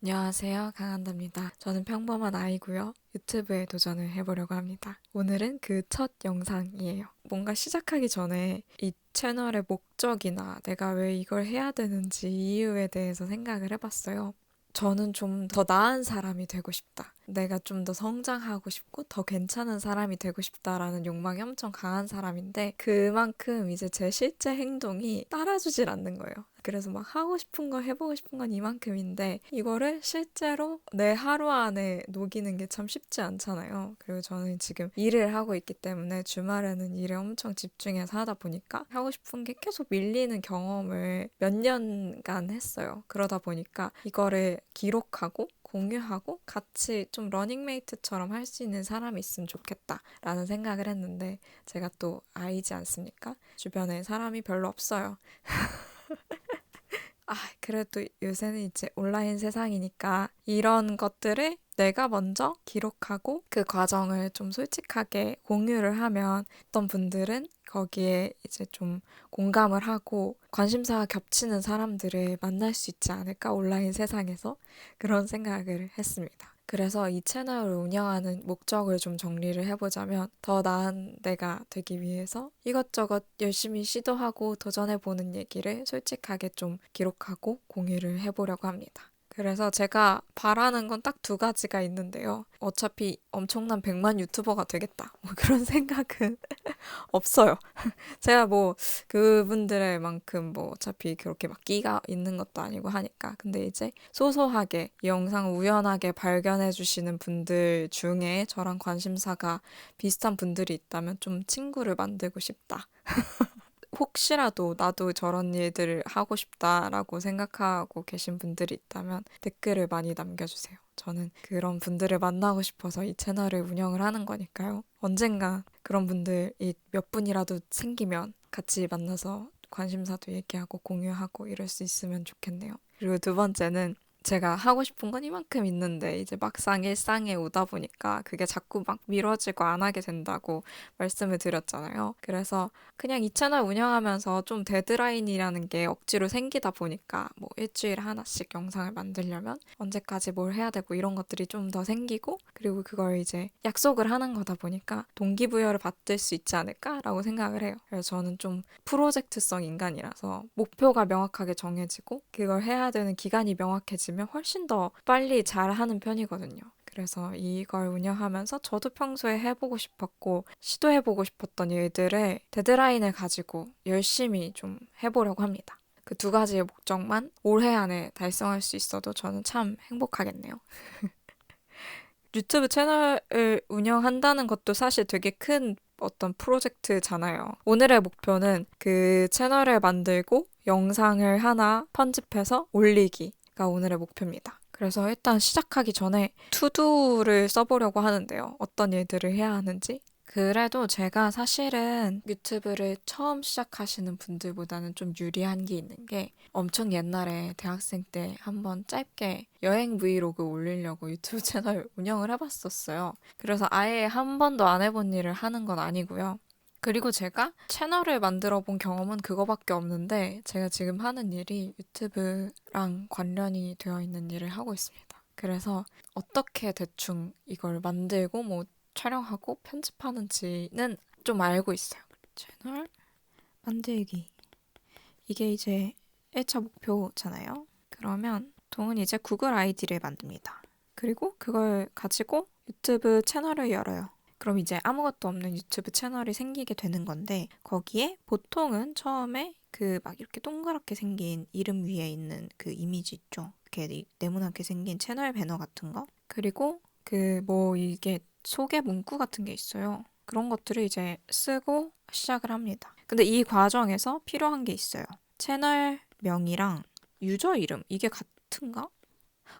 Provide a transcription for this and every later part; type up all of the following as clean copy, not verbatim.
안녕하세요. 강한다입니다. 저는 평범한 아이고요. 유튜브에 도전을 해보려고 합니다. 오늘은 그 첫 영상이에요. 뭔가 시작하기 전에 이 채널의 목적이나 내가 왜 이걸 해야 되는지 이유에 대해서 생각을 해봤어요. 저는 좀 더 나은 사람이 되고 싶다. 내가 좀 더 성장하고 싶고 더 괜찮은 사람이 되고 싶다라는 욕망이 엄청 강한 사람인데 그만큼 이제 제 실제 행동이 따라주질 않는 거예요. 그래서 막 하고 싶은 거 해보고 싶은 건 이만큼인데 이거를 실제로 내 하루 안에 녹이는 게 참 쉽지 않잖아요. 그리고 저는 지금 일을 하고 있기 때문에 주말에는 일에 엄청 집중해서 하다 보니까 하고 싶은 게 계속 밀리는 경험을 몇 년간 했어요. 그러다 보니까 이거를 기록하고 공유하고 같이 좀 러닝메이트처럼 할 수 있는 사람이 있으면 좋겠다라는 생각을 했는데 제가 또 아이지 않습니까? 주변에 사람이 별로 없어요. 그래도 요새는 이제 온라인 세상이니까 이런 것들을 내가 먼저 기록하고 그 과정을 좀 솔직하게 공유를 하면 어떤 분들은 거기에 이제 좀 공감을 하고 관심사가 겹치는 사람들을 만날 수 있지 않을까 온라인 세상에서 그런 생각을 했습니다. 그래서 이 채널을 운영하는 목적을 좀 정리를 해보자면 더 나은 내가 되기 위해서 이것저것 열심히 시도하고 도전해보는 얘기를 솔직하게 좀 기록하고 공유를 해보려고 합니다. 그래서 제가 바라는 건 딱 두 가지가 있는데요. 어차피 엄청난 100만 유튜버가 되겠다. 뭐 그런 생각은 없어요. 제가 뭐 그분들의 만큼 뭐 어차피 그렇게 막 끼가 있는 것도 아니고 하니까. 근데 이제 소소하게 이 영상을 우연하게 발견해 주시는 분들 중에 저랑 관심사가 비슷한 분들이 있다면 좀 친구를 만들고 싶다. 혹시라도 나도 저런 일들을 하고 싶다라고 생각하고 계신 분들이 있다면 댓글을 많이 남겨주세요. 저는 그런 분들을 만나고 싶어서 이 채널을 운영을 하는 거니까요. 언젠가 그런 분들이 몇 분이라도 생기면 같이 만나서 관심사도 얘기하고 공유하고 이럴 수 있으면 좋겠네요. 그리고 두 번째는 제가 하고 싶은 건 이만큼 있는데 이제 막상 일상에 오다 보니까 그게 자꾸 막 미뤄지고 안 하게 된다고 말씀을 드렸잖아요. 그래서 그냥 이 채널 운영하면서 좀 데드라인이라는 게 억지로 생기다 보니까 뭐 일주일에 하나씩 영상을 만들려면 언제까지 뭘 해야 되고 이런 것들이 좀 더 생기고 그리고 그걸 이제 약속을 하는 거다 보니까 동기부여를 받을 수 있지 않을까라고 생각을 해요. 그래서 저는 좀 프로젝트성 인간이라서 목표가 명확하게 정해지고 그걸 해야 되는 기간이 명확해지면 훨씬 더 빨리 잘하는 편이거든요. 그래서 이걸 운영하면서 저도 평소에 해보고 싶었고 시도해보고 싶었던 일들을 데드라인을 가지고 열심히 좀 해보려고 합니다. 그 두 가지의 목적만 올해 안에 달성할 수 있어도 저는 참 행복하겠네요. 유튜브 채널을 운영한다는 것도 사실 되게 큰 어떤 프로젝트잖아요. 오늘의 목표는 그 채널을 만들고 영상을 하나 편집해서 올리기가 오늘의 목표입니다. 그래서 일단 시작하기 전에 투두를 써보려고 하는데요. 어떤 일들을 해야 하는지. 그래도 제가 사실은 유튜브를 처음 시작하시는 분들보다는 좀 유리한 게 있는 게 엄청 옛날에 대학생 때 한번 짧게 여행 브이로그 올리려고 유튜브 채널 운영을 해봤었어요. 그래서 아예 한 번도 안 해본 일을 하는 건 아니고요. 그리고 제가 채널을 만들어 본 경험은 그거밖에 없는데 제가 지금 하는 일이 유튜브랑 관련이 되어 있는 일을 하고 있습니다. 그래서 어떻게 대충 이걸 만들고 뭐 촬영하고 편집하는지는 좀 알고 있어요. 채널 만들기. 이게 이제 1차 목표잖아요. 그러면 동은 이제 구글 아이디를 만듭니다. 그리고 그걸 가지고 유튜브 채널을 열어요. 그럼 이제 아무것도 없는 유튜브 채널이 생기게 되는 건데 거기에 보통은 처음에 그 막 이렇게 동그랗게 생긴 이름 위에 있는 그 이미지 있죠. 이렇게 네모나게 생긴 채널 배너 같은 거. 그리고 그 뭐 이게 소개 문구 같은 게 있어요. 그런 것들을 이제 쓰고 시작을 합니다. 근데 이 과정에서 필요한 게 있어요. 채널명이랑 유저 이름 이게 같은가?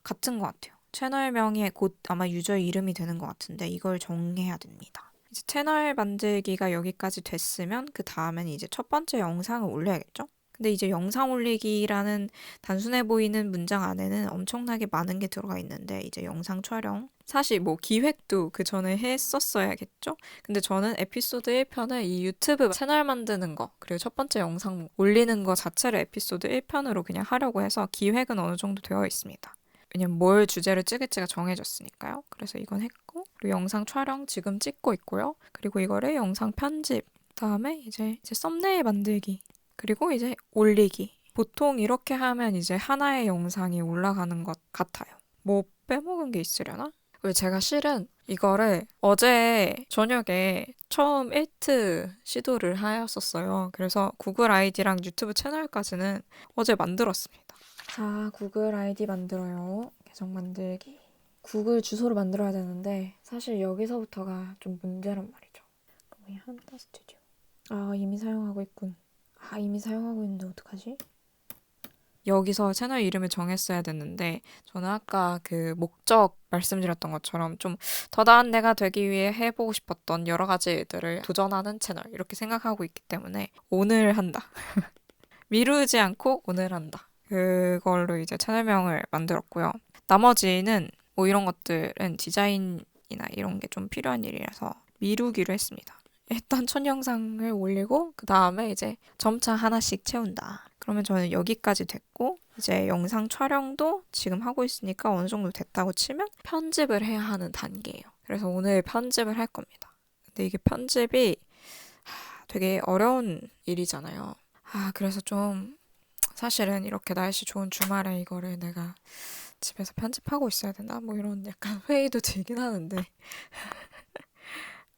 같은 것 같아요. 채널명이 곧 아마 유저 이름이 되는 것 같은데 이걸 정해야 됩니다. 이제 채널 만들기가 여기까지 됐으면 그 다음엔 이제 첫 번째 영상을 올려야겠죠? 근데 이제 영상 올리기라는 단순해 보이는 문장 안에는 엄청나게 많은 게 들어가 있는데 이제 영상 촬영 사실 뭐 기획도 그 전에 했었어야겠죠? 근데 저는 에피소드 1편을 이 유튜브 채널 만드는 거 그리고 첫 번째 영상 올리는 거 자체를 에피소드 1편으로 그냥 하려고 해서 기획은 어느 정도 되어 있습니다. 왜냐면 뭘 주제로 찍을지가 정해졌으니까요. 그래서 이건 했고, 그리고 영상 촬영 지금 찍고 있고요. 그리고 이거를 영상 편집, 그다음에 이제 썸네일 만들기, 그리고 이제 올리기. 보통 이렇게 하면 이제 하나의 영상이 올라가는 것 같아요. 뭐 빼먹은 게 있으려나? 그리고 제가 실은 이거를 어제 저녁에 처음 1트 시도를 하였었어요. 그래서 구글 아이디랑 유튜브 채널까지는 어제 만들었습니다. 자, 구글 아이디 만들어요. 계정 만들기. 구글 주소를 만들어야 되는데 사실 여기서부터가 좀 문제란 말이죠. 그럼 한타 스튜디오. 아, 이미 사용하고 있군. 아, 이미 사용하고 있는데 어떡하지? 여기서 채널 이름을 정했어야 됐는데 저는 아까 그 목적 말씀드렸던 것처럼 좀 더 나은 내가 되기 위해 해보고 싶었던 여러 가지 일들을 도전하는 채널 이렇게 생각하고 있기 때문에 오늘 한다. 미루지 않고 오늘 한다. 그걸로 이제 채널명을 만들었고요. 나머지는 뭐 이런 것들은 디자인이나 이런 게 좀 필요한 일이라서 미루기로 했습니다. 일단 첫 영상을 올리고 그 다음에 이제 점차 하나씩 채운다. 그러면 저는 여기까지 됐고 이제 영상 촬영도 지금 하고 있으니까 어느 정도 됐다고 치면 편집을 해야 하는 단계예요. 그래서 오늘 편집을 할 겁니다. 근데 이게 편집이 되게 어려운 일이잖아요. 그래서 좀 사실은 이렇게 날씨 좋은 주말에 이거를 내가 집에서 편집하고 있어야 되나? 뭐 이런 약간 회의도 들긴 하는데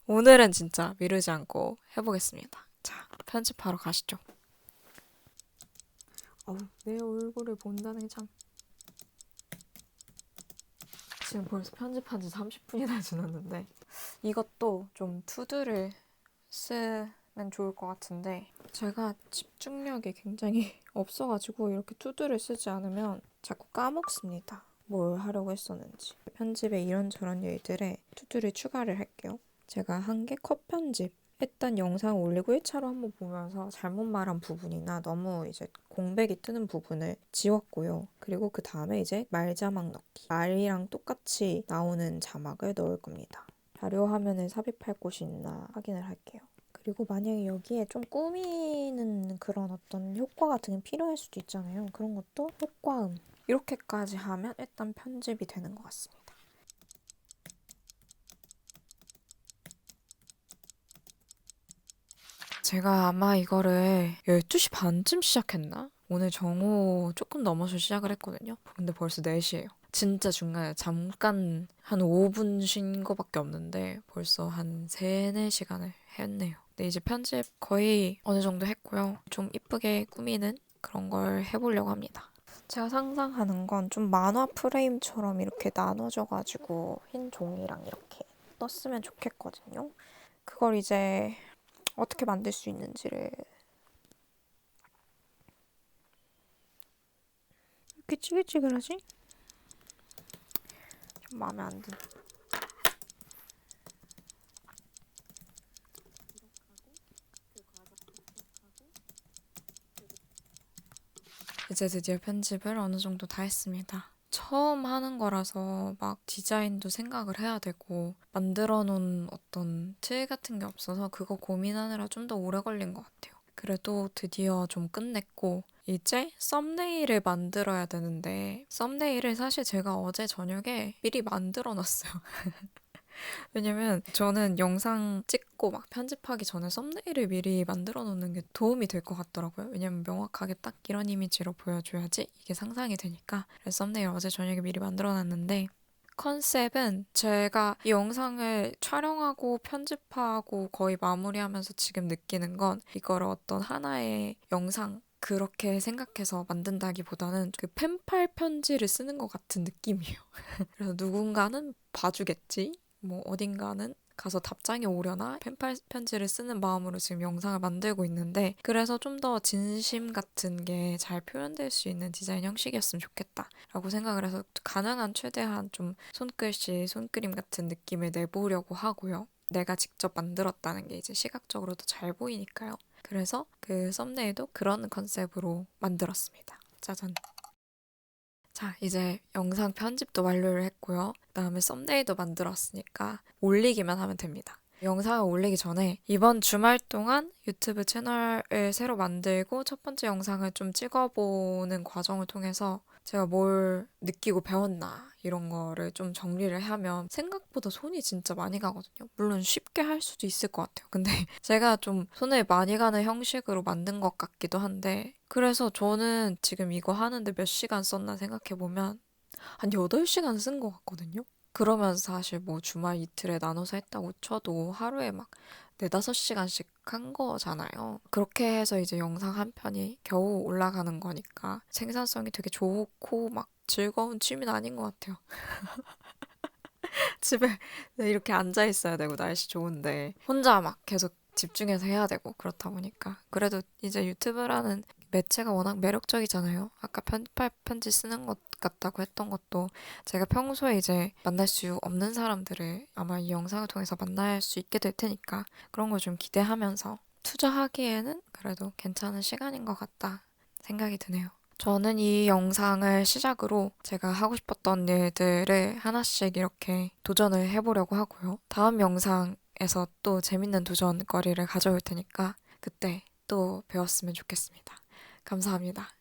오늘은 진짜 미루지 않고 해보겠습니다. 자, 편집하러 가시죠. 내 얼굴을 본다는 게 참... 지금 벌써 편집한 지 30분이나 지났는데 이것도 좀 투두를 쓰면 좋을 것 같은데 제가 집중력이 굉장히 없어가지고 이렇게 투두를 쓰지 않으면 자꾸 까먹습니다. 뭘 하려고 했었는지. 편집에 이런저런 일들에 투두를 추가를 할게요. 제가 한 게 컷 편집. 일단 영상 올리고 1차로 한번 보면서 잘못 말한 부분이나 너무 이제 공백이 뜨는 부분을 지웠고요. 그리고 그 다음에 이제 말 자막 넣기. 말이랑 똑같이 나오는 자막을 넣을 겁니다. 자료 화면을 삽입할 곳이 있나 확인을 할게요. 그리고 만약에 여기에 좀 꾸미는 그런 어떤 효과 같은 게 필요할 수도 있잖아요. 그런 것도 효과음. 이렇게까지 하면 일단 편집이 되는 것 같습니다. 제가 아마 이거를 12시 반쯤 시작했나? 오늘 정오 조금 넘어서 시작을 했거든요. 근데 벌써 4시예요. 진짜 중간에 잠깐 한 5분 쉰 거밖에 없는데 벌써 한 3, 4시간을 했네요. 근데 이제 편집 거의 어느 정도 했고요. 좀 이쁘게 꾸미는 그런 걸 해보려고 합니다. 제가 상상하는 건 좀 만화 프레임처럼 이렇게 나눠져가지고 흰 종이랑 이렇게 떴으면 좋겠거든요. 그걸 이제 어떻게 만들 수 있는지를 이렇게 찌글찌글하지? 좀 마음에 안 드네. 이제 드디어 편집을 어느 정도 다 했습니다. 처음 하는 거라서 막 디자인도 생각을 해야 되고 만들어 놓은 어떤 틀 같은 게 없어서 그거 고민하느라 좀 더 오래 걸린 것 같아요. 그래도 드디어 좀 끝냈고 이제 썸네일을 만들어야 되는데 썸네일을 사실 제가 어제 저녁에 미리 만들어 놨어요. 왜냐면 저는 영상 찍고 막 편집하기 전에 썸네일을 미리 만들어 놓는 게 도움이 될 것 같더라고요. 왜냐면 명확하게 딱 이런 이미지로 보여줘야지 이게 상상이 되니까. 그래서 썸네일 어제 저녁에 미리 만들어 놨는데 컨셉은 제가 이 영상을 촬영하고 편집하고 거의 마무리하면서 지금 느끼는 건 이거를 어떤 하나의 영상 그렇게 생각해서 만든다기보다는 그 펜팔 편지를 쓰는 것 같은 느낌이에요. 그래서 누군가는 봐주겠지? 뭐 어딘가는 가서 답장이 오려나 펜팔 편지를 쓰는 마음으로 지금 영상을 만들고 있는데 그래서 좀 더 진심 같은 게 잘 표현될 수 있는 디자인 형식이었으면 좋겠다라고 생각을 해서 가능한 최대한 좀 손글씨, 손그림 같은 느낌을 내보려고 하고요. 내가 직접 만들었다는 게 이제 시각적으로도 잘 보이니까요. 그래서 그 썸네일도 그런 컨셉으로 만들었습니다. 짜잔. 자, 이제 영상 편집도 완료를 했고요. 그다음에 썸네일도 만들었으니까 올리기만 하면 됩니다. 영상을 올리기 전에 이번 주말 동안 유튜브 채널을 새로 만들고 첫 번째 영상을 좀 찍어보는 과정을 통해서 제가 뭘 느끼고 배웠나 이런 거를 좀 정리를 하면 생각보다 손이 진짜 많이 가거든요. 물론 쉽게 할 수도 있을 것 같아요. 근데 제가 좀 손을 많이 가는 형식으로 만든 것 같기도 한데 그래서 저는 지금 이거 하는데 몇 시간 썼나 생각해보면 한 8시간 쓴 것 같거든요. 그러면서 사실 뭐 주말 이틀에 나눠서 했다고 쳐도 하루에 막 4~5시간씩 한 거잖아요. 그렇게 해서 이제 영상 한 편이 겨우 올라가는 거니까 생산성이 되게 좋고 막 즐거운 취미는 아닌 것 같아요. 집에 이렇게 앉아 있어야 되고 날씨 좋은데 혼자 막 계속 집중해서 해야 되고 그렇다 보니까 그래도 이제 유튜브라는 매체가 워낙 매력적이잖아요. 아까 편집할 편지 쓰는 것 같다고 했던 것도 제가 평소에 이제 만날 수 없는 사람들을 아마 이 영상을 통해서 만날 수 있게 될 테니까 그런 걸 좀 기대하면서 투자하기에는 그래도 괜찮은 시간인 것 같다 생각이 드네요. 저는 이 영상을 시작으로 제가 하고 싶었던 일들을 하나씩 이렇게 도전을 해보려고 하고요. 다음 영상에서 또 재밌는 도전거리를 가져올 테니까 그때 또 배웠으면 좋겠습니다. 감사합니다.